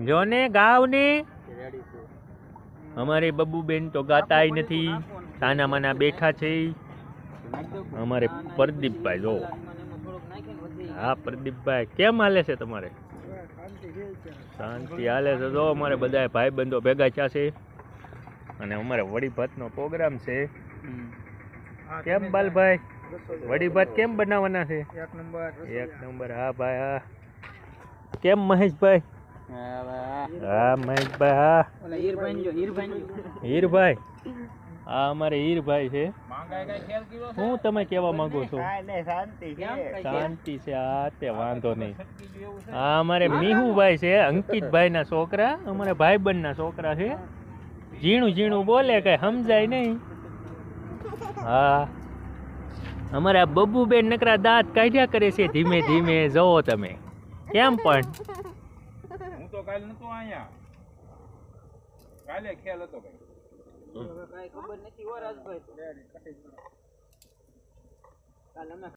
જો ને ગાવ ને અમારે બબ્બુબેન તો ગાતાય નથી, સાના માના બેઠા છે. અમારે પ્રદીપભાઈ જો, હા પ્રદીપભાઈ કેમ હાલે છે તમારે? શાંતિ હાલે છે. જો અમારે બધા ભાઈ બંધો ભેગા થયા છે અને અમારે વડી ભાતનો પ્રોગ્રામ છે. કેમ બાલભાઈ વડી ભાત કેમ બનાવવાના છે? એક નંબર. હા ભાઈ હા. કેમ મહેશભાઈ? હા મહેશભાઈ હા. હીરભાઈ હા અમારે હીરભાઈ છે. હું તમે કેવા માંગો છો? શાંતિ છે. હા તે વાંધો નહીં. હા અમારે મીહુભાઈ છે, અંકિતભાઈ ના છોકરા, અમારે ભાઈબંધ ના છોકરા છે. ઝીણું ઝીણું બોલે કઈ સમજાય નહીં. હા અમારે આ બબ્બુબેન નકરા દાંત કાઢ્યા કરે છે ધીમે ધીમે. જોવો તમે કેમ પણ. હું તો કાલે નતો આયા, કાલે ખ્યાલ હતો ભાઈ. કઈ ખબર નથી હો રાજભાઈ. કાલે અમે